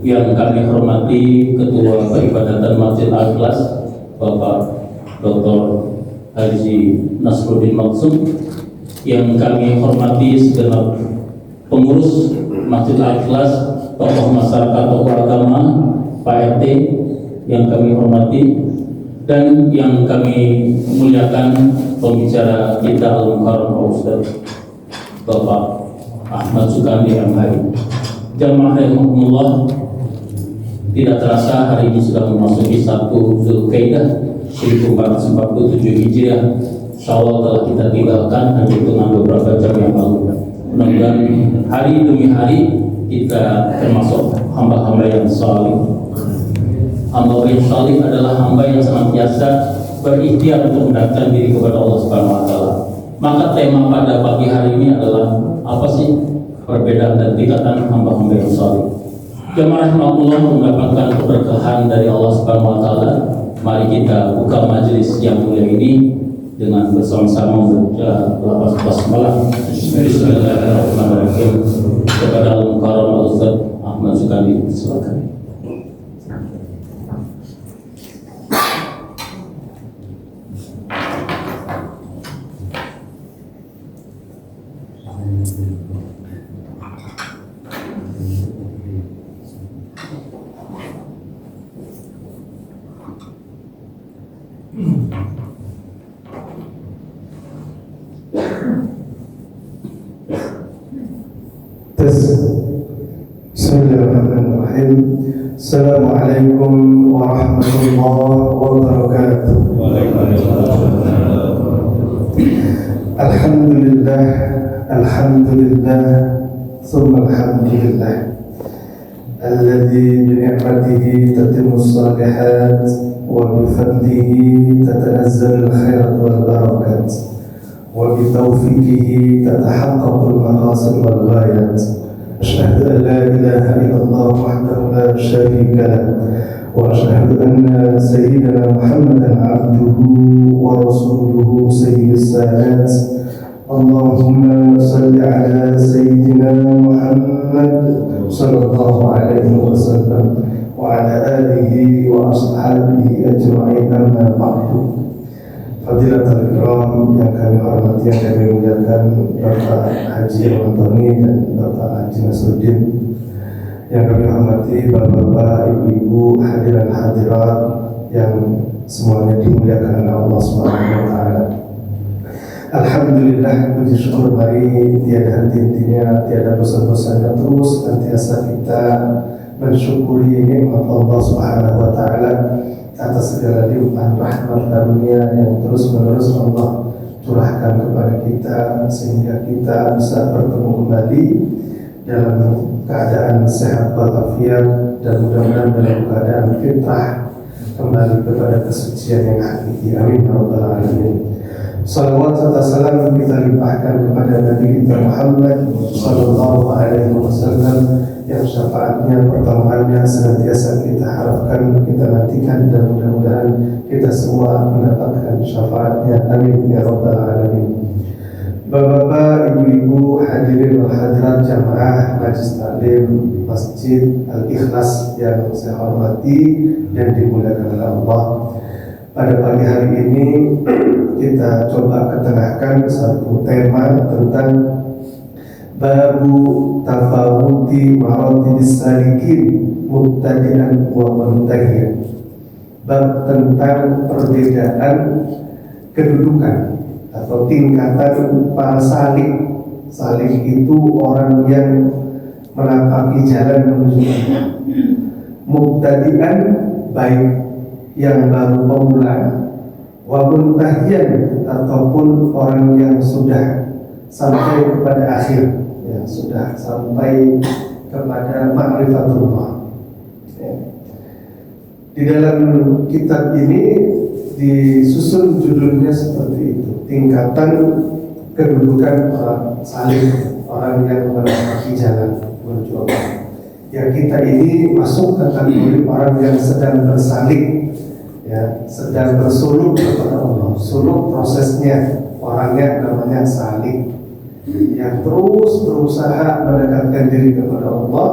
Yang kami hormati Ketua Peribadatan Masjid Al-Ikhlas Bapak Dr. Haji Nasruddin Maksum, yang kami hormati segenap pengurus Masjid Al-Ikhlas, tokoh masyarakat, tokoh agama, Pak RT yang kami hormati, dan yang kami muliakan pembicara kita Al-Mukarram Ustaz Bapak Ahmad Sukandi MHI. Jamaah rahimakumullah, tidak terasa hari ini sudah memasuki 1 Zulkaidah 1447 Hijriah. Syawal telah kita tinggalkan hanya hitungan beberapa jam yang lalu. Mudah-mudahan hari demi hari kita termasuk hamba-hamba yang salih. Hamba yang salih adalah hamba yang senantiasa berikhtiar untuk mendekatkan diri kepada Allah Subhanahu wa taala. Maka tema pada pagi hari ini adalah apa sih perbedaan dan tingkatan hamba-hamba yang salih. Jamaah rahmatullah, mendapatkan keberkahan dari Allah Subhanahu wa taala. Mari kita buka majelis yang mulia ini dengan bersama-sama membaca lafaz basmalah. Bismillahirrahmanirrahim. Kepada Al-Mukarram Al-Ustaz Ahmad Sukandi, silakan. Bismillahirrahmanirrahim. Assalamualaikum warahmatullahi wabarakatuh. Alhamdulillah, alhamdulillah, thumma alhamdulillah. Alladzi bi ni'matihi tatimmus shalihat wa bi fadlihi tatanazzalu al-khairat wal barakat wa bi tawfiqihi tatahaqqaqu al-maqasid wal ghayat. أشهد أن لا إله إلا الله وحده لا شريك له وأشهد أن سيدنا محمدا عبده ورسوله سيد السادات. اللهم صل على سيدنا محمد صلى الله عليه وسلم وعلى آله وأصحابه أجمعين. أما بعد. Fadilatul Ikram yang kami hormati, yang kami muliakan, Bapak Haji Antoni dan Bapak Haji Nasruddin, yang kami hormati bapak-bapak, ibu-ibu, hadirin hadirat yang semuanya dimuliakan oleh Allah Subhanahu wa taala. Alhamdulillah, puji syukur mari tiada henti-hentinya, tiada bosan-bosannya, terus senantiasa kita mensyukuri nikmat Allah Subhanahu wa taala atas segala limpahan rahmat karunia yang terus-menerus Allah curahkan kepada kita, sehingga kita bisa bertemu kembali dalam keadaan sehat walafiat dan mudah-mudahan dalam keadaan fitrah, kembali kepada kesucian yang hakiki. Amin ya rabbal alamin. Salawat serta salam kita limpahkan kepada Nabi kita Muhammad sallallahu alaihi wasallam, yang syafaatnya, pertolongannya senantiasa kita harapkan, kita nantikan, dan mudah-mudahan kita semua mendapatkan syafaatnya. Amin ya rabbal alamin. Bapak-bapak, ibu-ibu, hadirin wal hadirat jamaah Majelis Taklim Masjid Al-Ikhlas yang saya hormati dan dimuliakan oleh Allah. Pada pagi hari ini kita coba ketengahkan satu tema tentang babu tafawuti maratibis salikin mubtadi'an wa muntahiyan. Bab tentang perbedaan kedudukan atau tingkatan para salik. Salik itu orang yang menapaki jalan menuju Allah. Mubtadi'an, baik yang baru pemula, wa muntahiyan, ataupun orang yang sudah sampai kepada akhir, ya, sudah sampai kepada ma'rifatullah. Ya. Di dalam kitab ini disusun judulnya seperti itu, tingkatan kedudukan orang salih, orang yang menapaki jalan menuju Allah. Ya, kita ini masuk kategori orang yang sedang bersalik, ya, sedang bersuluk kepada Allah. Suluk prosesnya, orangnya namanya salik. yang terus berusaha mendekatkan diri kepada Allah,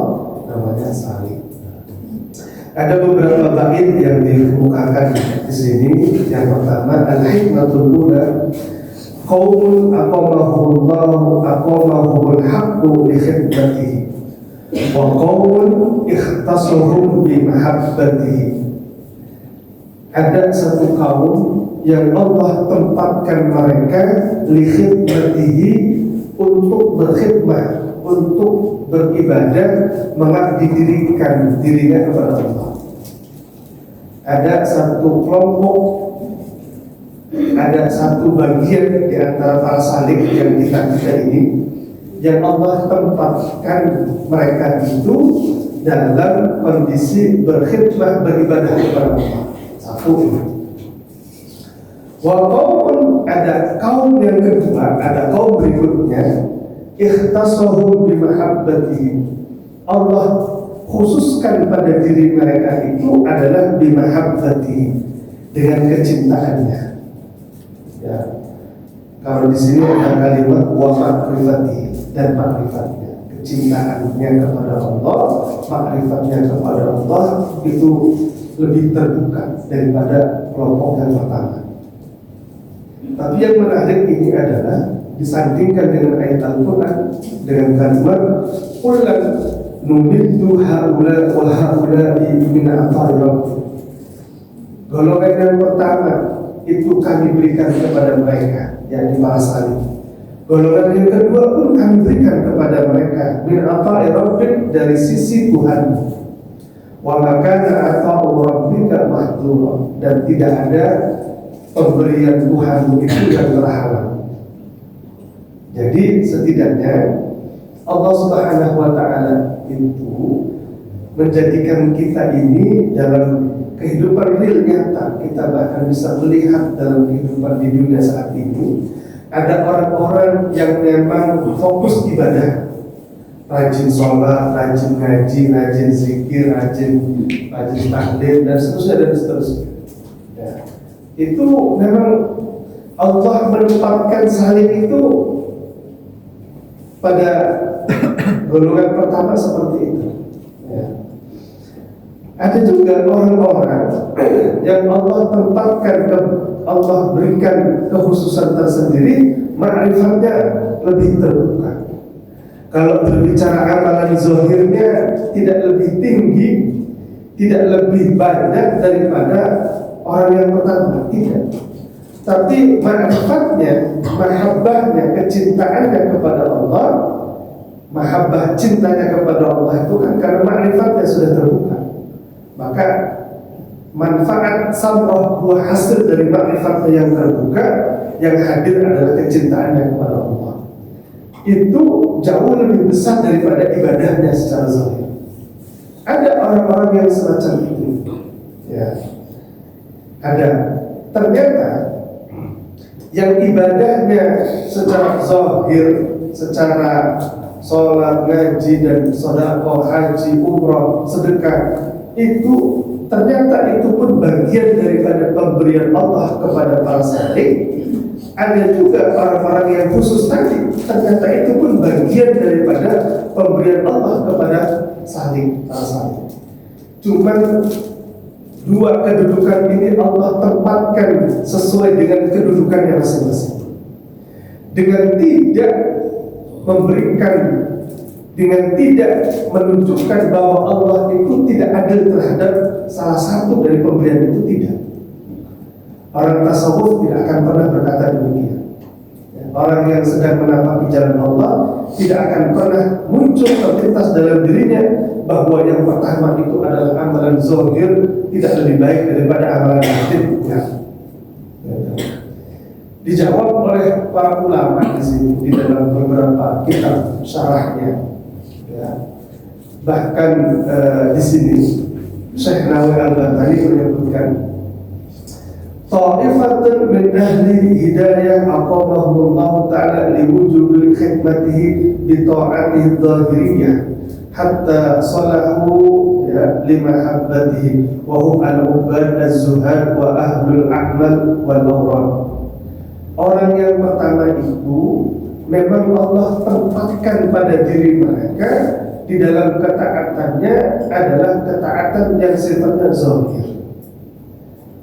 namanya salih. Ada beberapa bait yang dikemukakan di sini. Yang pertama, al-hikmatul ula qaumun aqamahumul haqqu li khidmatihi wa qaumun ikhtasuhum bi mahabbatihi. Ada satu kaum yang Allah tempatkan mereka li khidmatihi, untuk berkhidmah, untuk beribadah, mengabdi-dirikan dirinya kepada Allah. Ada satu kelompok, ada satu bagian di antara para salik yang kita ini, yang Allah tempatkan mereka itu dalam kondisi berkhidmah, beribadah kepada Allah. Satu ini. Walaupun ada kaum yang kedua, ada kaum berikutnya, ikhtasahum bimahabbatihi. Allah khususkan pada diri mereka itu adalah bimahabbatihi, dengan kecintaannya. Ya. Kalau di sini ada kalimat wa ma'rifatihi, dan ma'rifatnya, kecintaannya kepada Allah, ma'rifatnya kepada Allah itu lebih terbuka daripada kelompok yang pertama. Tapi yang menarik ini adalah disandingkan dengan ayat Al-Quran dengan kalimat qul numiddu haula wa haula'i min ata'i rabbik. Golongan yang pertama itu kami berikan kepada mereka, yakni para salih. Golongan yang kedua pun kami berikan kepada mereka min ata'i rabbik, dari sisi Tuhan. Wa makana ata'u rabbika mahdura, dan tidak ada pemberian Tuhan itu yang terhalang. Jadi setidaknya Allah Subhanahu wa Ta'ala itu menjadikan kita ini dalam kehidupan real nyata. Kita bahkan bisa melihat dalam kehidupan di dunia saat ini, ada orang-orang yang memang fokus ibadah, rajin sholat, rajin ngaji, rajin zikir, rajin taklim, dan seterusnya. Ya. Itu memang Allah menempatkan salih itu pada golongan pertama seperti itu. Ya. Ada juga orang-orang yang Allah tempatkan, Allah berikan kekhususan tersendiri, ma'rifatnya lebih terbuka. Kalau berbicara amalan zahirnya tidak lebih tinggi, tidak lebih banyak daripada orang yang pertama, tidak. Tapi ma'rifatnya, mahabbahnya, kecintaannya kepada Allah, mahabbah cintanya kepada Allah itu kan karena ma'rifatnya sudah terbuka. Maka manfaat samroh, buah hasil dari ma'rifatnya yang terbuka, yang hadir adalah kecintaannya kepada Allah. Itu jauh lebih besar daripada ibadahnya secara zahir. Ada orang-orang yang semacam itu, ya. Ada. Ternyata yang ibadahnya secara zahir, secara sholat, ngaji, dan sedekah, haji, umrah, sedekah, itu ternyata itu pun bagian daripada pemberian Allah kepada para salih. Ada juga orang-orang yang khusus tadi, ternyata itu pun bagian daripada pemberian Allah kepada salih, para salih. Cuman dua kedudukan ini Allah tempatkan sesuai dengan kedudukannya masing-masing. Dengan tidak memberikan, dengan tidak menunjukkan bahwa Allah itu tidak adil terhadap salah satu dari pemberian itu, tidak. Orang tasawuf tidak akan pernah berkata demikian. Orang yang sedang menapaki jalan Allah tidak akan pernah muncul terlintas dalam dirinya bahwa yang pertama itu adalah amalan zahir tidak lebih baik daripada amalan batin. Ya. Dijawab oleh para ulama di sini di dalam beberapa kitab syarahnya. Ya. Bahkan di sini Syekh Nawawi Al-Batani menyebutkan, ta'ifatun min ahli hidayah aqamahumullahu ta'ala liwujubi khidmatihi bi ta'atihi dhahiriyah hatta salahu limahabbatihi wa hum al-ubad az-zuhad wa ahlul a'mal wal awrad. Orang yang pertama itu memang Allah tempatkan pada diri mereka di dalam ketaatannya adalah ketaatan yang sifatnya zahir.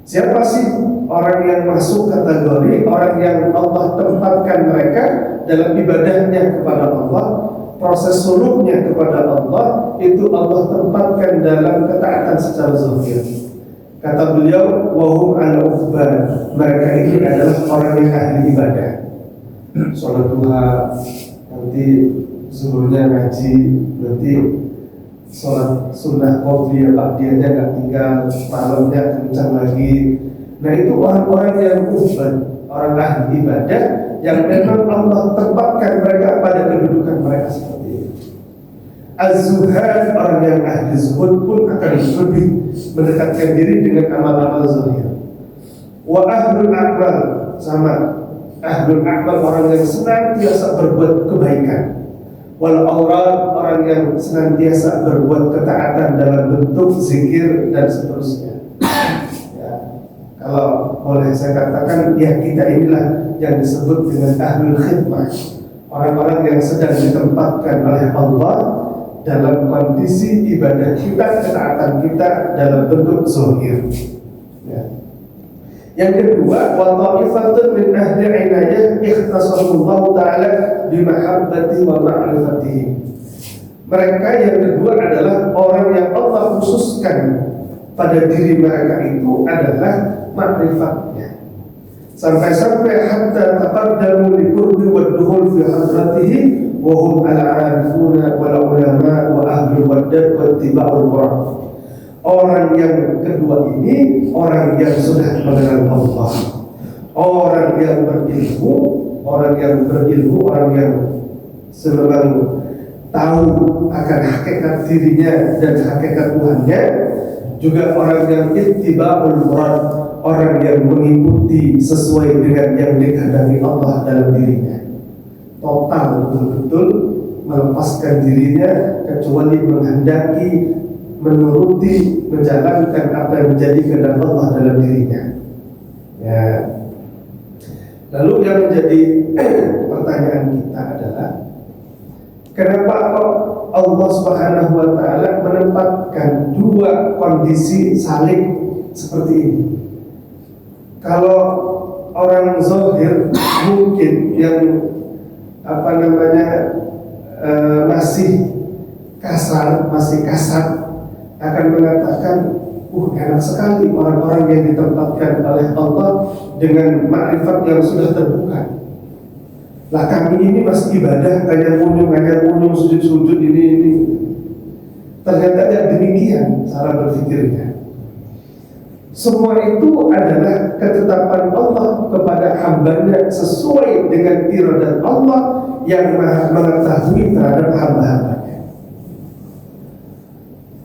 Siapa sih orang yang masuk kategori orang yang Allah tempatkan mereka dalam ibadahnya kepada Allah, proses suluknya kepada Allah, itu Allah tempatkan dalam ketaatan secara zahir. Kata beliau, wahum al-ubbad, mereka ini adalah orang yang ahli ibadah. Sholat duha, nanti zuhurnya ngaji, nanti sholat sunnah qobliyah ba'diyahnya nggak tinggal, malamnya kencang lagi. Nah itu orang-orang yang ubbad, orang ahli ibadah yang memang Allah tempatkan mereka pada kedudukan mereka seperti itu. Az-zuhad, orang yang ahli zuhud pun akan lebih mendekatkan diri dengan amal-amal zahir. Wa ahlul a'mal, sama ahlul a'mal, orang yang senantiasa berbuat kebaikan. Wal awrad, orang yang senantiasa berbuat ketaatan dalam bentuk zikir dan seterusnya. Ya, kalau boleh saya katakan, ya kita inilah yang disebut dengan ahlul khidmah, orang-orang yang sedang ditempatkan oleh Allah dalam kondisi ibadah kita, ketaatan kita dalam bentuk zahir. Ya. Yang kedua, wa ta'ifatun min ahli inayah ikhtasarullah ta'ala bimahabbati wa ma'rifatihi. Mereka yang kedua adalah orang yang Allah khususkan pada diri mereka itu adalah ma'rifatnya. Sampai-sampai hatta taqaddamu li qurbi wa dukhul fi hadratihi wa hum al-'arifuna wal ulama wa ahlul waddad wa ittiba'ul qur'an. Orang yang kedua ini orang yang sudah mengenal Allah, orang yang berilmu, orang yang senang tahu akan hakikat dirinya dan hakikat Tuhannya, juga orang yang ittiba'ul qur'an, orang yang mengikuti sesuai dengan yang dikehendaki Allah dalam dirinya. Total betul-betul melepaskan dirinya kecuali menghendaki, menuruti, menjalankan apa yang menjadi kehendak Allah dalam dirinya. Ya. Lalu yang menjadi pertanyaan kita adalah, kenapa kok Allah Subhanahu wa taala menempatkan dua kondisi saling seperti ini? Kalau orang zahir mungkin yang masih kasar akan mengatakan, enak sekali orang-orang yang ditempatkan oleh Allah dengan makrifat yang sudah terbuka. Lah kami ini masih ibadah kayak kunyung, sujud ini. Ternyata tidak demikian cara berpikirnya. Semua itu adalah ketetapan Allah kepada hambanya sesuai dengan iradat Allah yang maha mengetahui terhadap hamba-hambanya.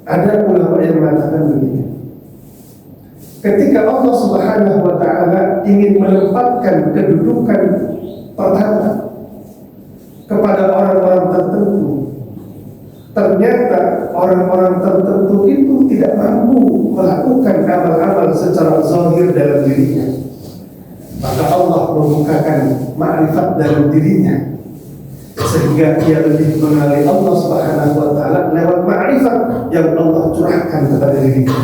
Ada ulama yang mengatakan begini, ketika Allah Subhanahu wa ta'ala ingin menempatkan kedudukan pertama kepada orang-orang tertentu, ternyata orang-orang tertentu itu tidak mampu melakukan amal-amal secara zahir dalam dirinya, maka Allah membukakan ma'rifat dalam dirinya sehingga dia lebih mengenali Allah Subhanahu wa ta'ala lewat ma'rifat yang Allah curahkan kepada dirinya.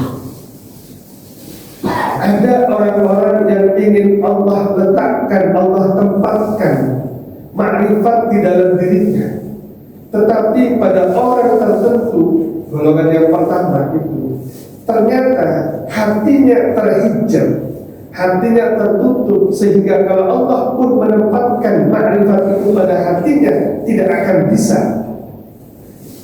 Ada orang-orang yang ingin Allah letakkan, Allah tempatkan ma'rifat di dalam dirinya, tetapi pada orang tertentu, golongan yang pertama itu, ternyata hatinya terhijab, hatinya tertutup, sehingga kalau Allah pun menempatkan ma'rifat itu pada hatinya, tidak akan bisa,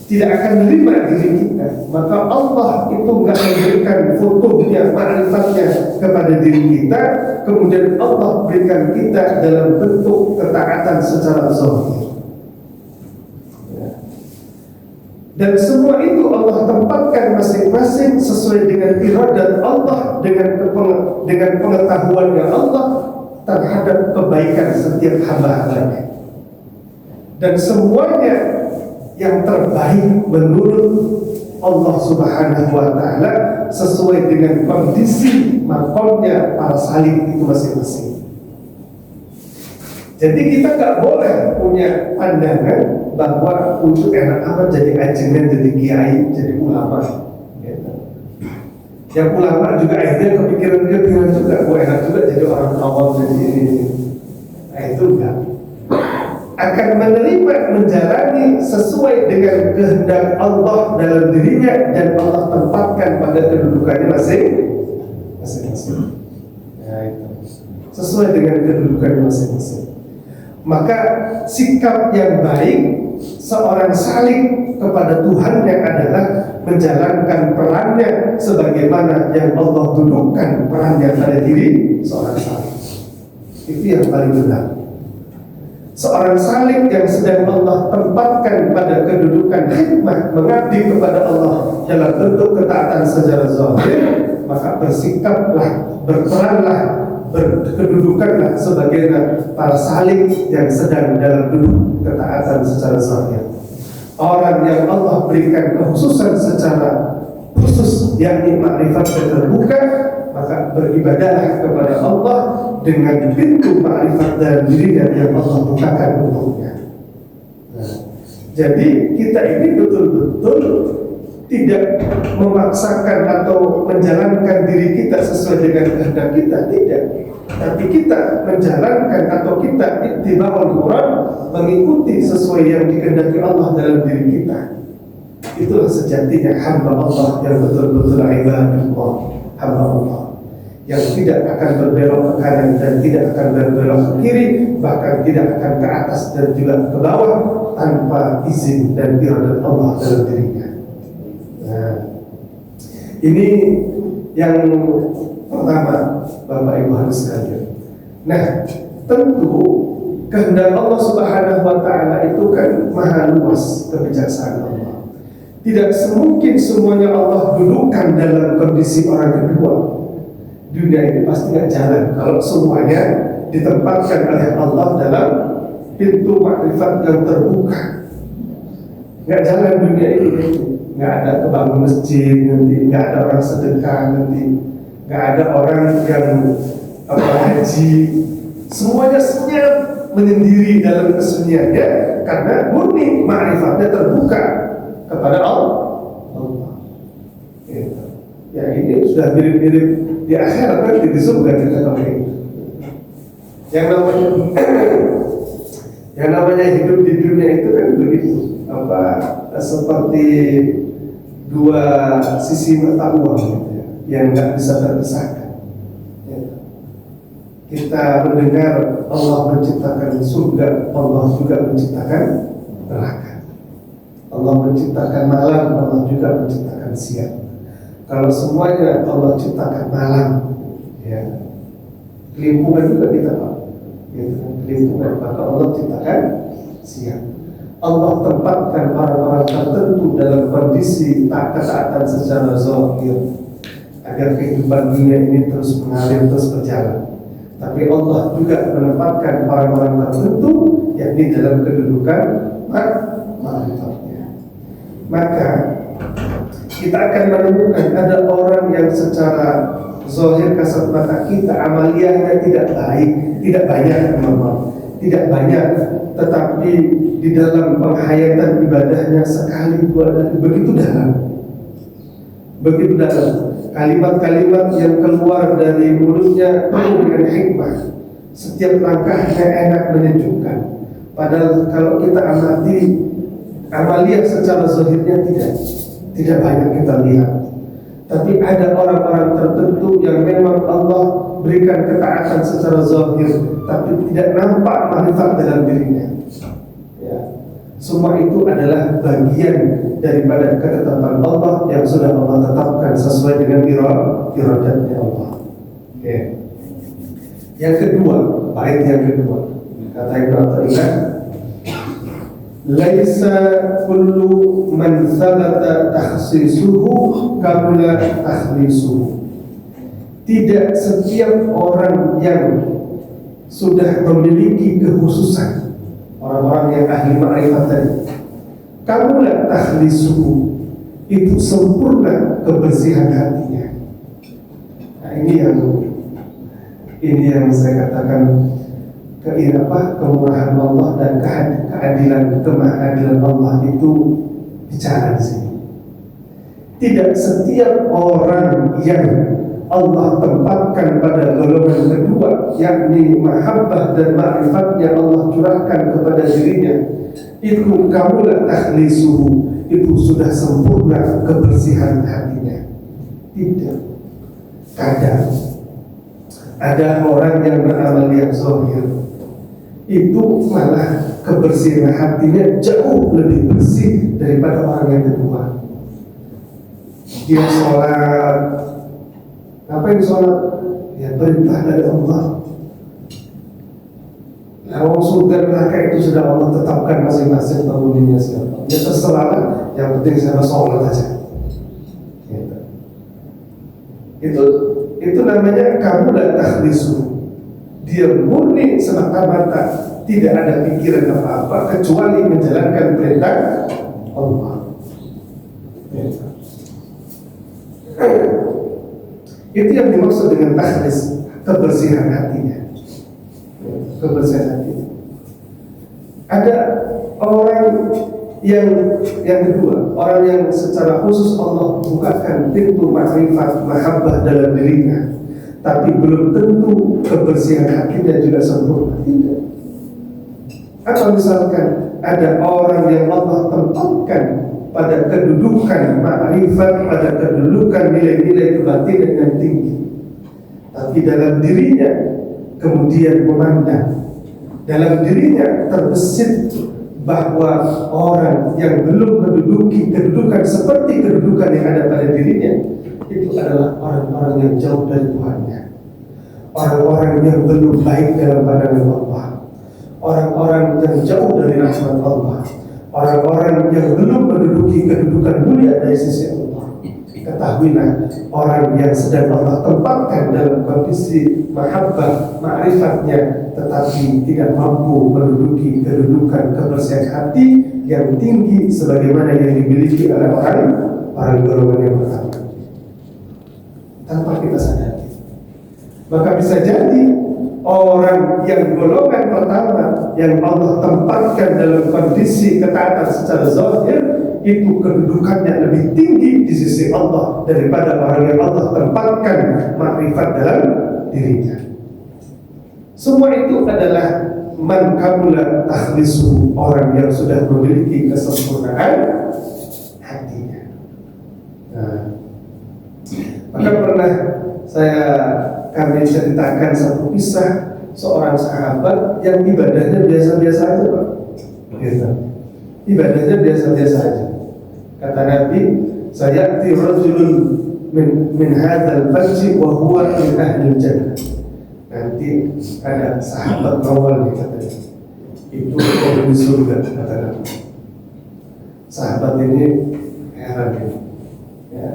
tidak akan menerima diri kita. Maka Allah itu enggak memberikan futuhnya, ma'rifatnya kepada diri kita, kemudian Allah berikan kita dalam bentuk ketaatan secara zahir. Dan semua itu Allah tempatkan masing-masing sesuai dengan iradat Allah, dengan pengetahuannya Allah terhadap kebaikan setiap hamba-hambanya. Dan semuanya yang terbaik menurut Allah Subhanahu wa ta'ala sesuai dengan kondisi makomnya para salih itu masing-masing. Jadi kita nggak boleh punya pandangan bahwa untuk enak amat jadi ajengan, jadi kiai, jadi ulama. Gitu. Yang ulama juga akhirnya kepikiran juga, enak juga jadi orang awam jadi ini. Nah itu enggak. Akan menerima, menjalani sesuai dengan kehendak Allah dalam dirinya, dan Allah tempatkan pada kedudukannya masing-masing. Ya, itu. Sesuai dengan kedudukannya masing-masing. Maka sikap yang baik seorang salih kepada Tuhannya adalah menjalankan perannya sebagaimana yang Allah dudukkan perannya pada diri seorang salih. Itu yang paling benar. Seorang salih yang sedang Allah tempatkan pada kedudukan hikmah mengabdi kepada Allah dalam bentuk ketaatan secara zahir, maka bersikaplah, berperanlah, berkedudukanlah sebagaimana para salih yang sedang dalam duduk ketaatan secara zahir. Orang yang Allah berikan kekhususan secara khusus, yakni makrifat terbuka, maka beribadahlah kepada Allah dengan pintu makrifat dalam dirinya yang Allah bukakan untuknya. Nah, jadi kita ini betul-betul tidak memaksakan atau menjalankan diri kita sesuai dengan kehendak kita, tidak. Tapi kita menjalankan atau kita ittiba'ul Quran, mengikuti sesuai yang dikehendaki Allah dalam diri kita. Itulah sejatinya hamba Allah yang betul-betul ibadullah, hamba Allah yang tidak akan berbelok ke kanan dan tidak akan berbelok ke kiri, bahkan tidak akan ke atas dan juga ke bawah tanpa izin dan iradat Allah dalam dirinya. Nah, ini yang pertama, Bapak Ibu harus sekalian. Nah, tentu kehendak Allah Subhanahu wa Ta'ala itu kan maha luas kebijaksanaan Allah. Tidak semungkin semuanya Allah dudukkan dalam kondisi orang kedua. Dunia ini pasti nggak jalan kalau semuanya ditempatkan oleh Allah dalam pintu makrifat yang terbuka. Nggak jalan dunia ini. Nggak ada kebangun masjid nanti, nggak ada orang sedekah nanti, nggak ada orang yang haji. Semuanya senyap menyendiri dalam kesunyiannya karena murni ma'rifatnya terbuka kepada Allah. Gitu. Ya ini sudah mirip-mirip di akhirat nanti di surga kita kalau gitu. Yang namanya hidup di dunia itu kan begitu, seperti dua sisi mata uang gitu ya, yang nggak bisa terpisahkan. Ya. Kita mendengar Allah menciptakan surga, Allah juga menciptakan neraka. Allah menciptakan malam, Allah juga menciptakan siang. Kalau semuanya Allah ciptakan malam, ya, kelimpungan juga kita Pak. Gitu, kelimpungan, maka Allah ciptakan siang. Allah tempatkan orang-orang tertentu dalam kondisi tak ketaatan secara zahir agar kehidupan dunia ini terus mengalir, terus berjalan. Tapi Allah juga menempatkan orang-orang tertentu yakni dalam kedudukan makrifatnya. Maka kita akan menemukan ada orang yang secara zahir kasat mata kita amaliyahnya tidak baik, tidak banyak, tidak banyak, tetapi di dalam penghayatan ibadahnya sekali dua dan begitu dalam, kalimat-kalimat yang keluar dari mulutnya penuh dengan hikmah, setiap langkahnya enak menyejukkan. Padahal kalau kita amati amaliyah secara zahirnya tidak banyak kita lihat. Tapi ada orang-orang tertentu yang memang Allah berikan ketaatan secara zahir, tapi tidak nampak manfaat dalam dirinya. Ya. Semua itu adalah bagian daripada ketetapan Allah yang sudah Allah tetapkan sesuai dengan iradatnya Allah. Oke. Yang kedua, bait yang kedua, kata Ibnu Athaillah, laisa kullu man thabata takhsisuhu kamula takhlisuhu. Tidak setiap orang yang sudah memiliki kekhususan, orang-orang yang ahli ma'rifat tadi, kamula takhlisuhu, itu sempurna kebersihan hatinya. Nah, ini yang saya katakan kemurahan Allah dan keadilan Allah itu bicara di sini. Tidak setiap orang yang Allah tempatkan pada golongan kedua, yakni mahabbah dan ma'rifatnya Allah curahkan kepada dirinya, itu kamulah takhlisuhu, itu sudah sempurna kebersihan hatinya. Tidak. Kadang ada orang yang beramal yang zahir, itu malah kebersihan hatinya jauh lebih bersih daripada orang yang kedua. Dia sholat, apa yang sholat? Ya perintah dari Allah. Orang surga neraka itu sudah Allah tetapkan masing-masing penghuninya siapa. Ya terserah, yang penting saya sholat aja. Itu namanya kamu dan takhlisu. Dia murni semata-mata, tidak ada pikiran apa-apa kecuali menjalankan perintah Allah. Itu yang dimaksud dengan takhlis, kebersihan hatinya. Kebersihan hatinya. Ada orang yang kedua, orang yang secara khusus Allah bukakan pintu makrifat, mahabbah dalam dirinya, tapi belum tentu kebersihan hatinya juga sempurna. Tidak. Atau misalkan ada orang yang Allah tempatkan pada kedudukan makrifat, pada kedudukan nilai-nilai kebatinan yang tinggi, tapi dalam dirinya kemudian memandang, dalam dirinya terbesit bahwa orang yang belum menduduki kedudukan seperti kedudukan yang ada pada dirinya itu adalah orang-orang yang jauh dari Tuhannya, orang-orang yang belum baik dalam pandangan Allah, orang-orang yang jauh dari rahmat Allah, orang-orang yang belum menduduki kedudukan mulia dari sisi Allah. Ketahuilah, orang yang sedang Allah tempatkan dalam kondisi mahabbah, ma'rifatnya, tetapi tidak mampu menduduki kedudukan kebersihan hati yang tinggi sebagaimana yang dimiliki oleh orang golongan yang pertama, tanpa kita sadari. Maka bisa jadi orang yang golongan pertama yang Allah tempatkan dalam kondisi ketaatan secara zahir, itu kedudukannya lebih tinggi di sisi Allah daripada orang yang Allah tempatkan makrifat dalam dirinya. Semua itu adalah man kamula takhlisu, orang yang sudah memiliki kesempurnaan hatinya. Nah, maka pernah kami ceritakan satu kisah seorang sahabat yang ibadahnya biasa-biasa aja, Pak. Gitu. Ibadahnya biasa-biasa aja. Kata Nabi, sayati rajulun min hadzal fajr wa huwa min ahli jannah. Nanti ada sahabat awal nih katanya, itu penghuni surga, kata Nabi. Sahabat ini heran ya.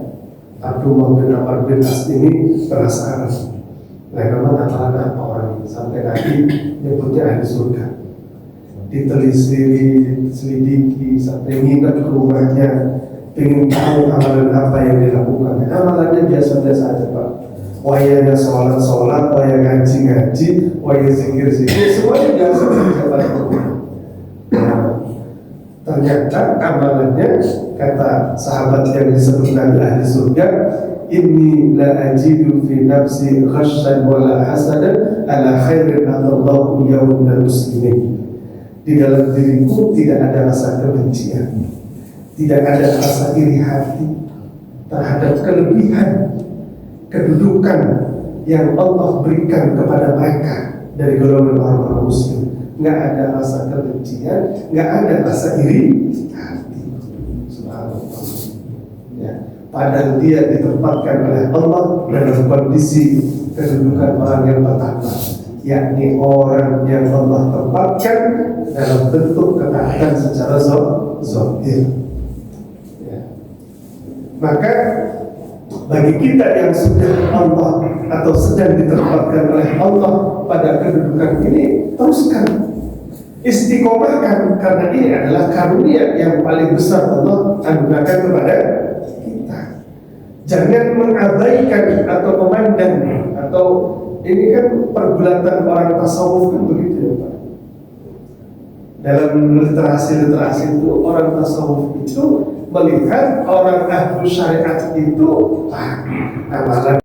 Abdullah bin Amr bin As ini penasaran, memang apa orang ini sampai Nabi nyebutnya ahli surga. Ditelisiri, diselidiki, sampai nginep ke rumahnya, ingin tahu amalan apa yang dilakukan. Amalannya biasa-biasa aja, Pak. Wayanya sholat, waya ngaji, waya zikir-zikir, semuanya biasa-biasa pada rumah. Ternyata amalannya, kata sahabat yang disebut Nabi ahli surga, inni la ajidu fi nafsi khashyan wa la hasadan ala khairin adallahu yawmul muslimin. Di dalam diriku tidak ada rasa kebencian, tidak ada rasa iri hati terhadap kelebihan kedudukan yang Allah berikan kepada mereka dari golongan orang-orang muslim. Nggak ada rasa kebencian, nggak ada rasa iri hati. Subhanallah. Ya. Padahal dia ditempatkan oleh Allah dalam kondisi kedudukan orang yang pertama, yakni orang yang Allah tempatkan dalam bentuk ketaatan secara zahir. Ya. Maka bagi kita yang sudah Allah atau sedang ditempatkan oleh Allah pada kedudukan ini, teruskan istiqomahkan, karena ini adalah karunia yang paling besar Allah anugerahkan kepada kita. Jangan mengabaikan atau memandang atau Ini kan pergulatan orang tasawuf kan begitu ya Pak. Dalam literasi itu orang tasawuf itu melihat orang ahlu syariat itu amalan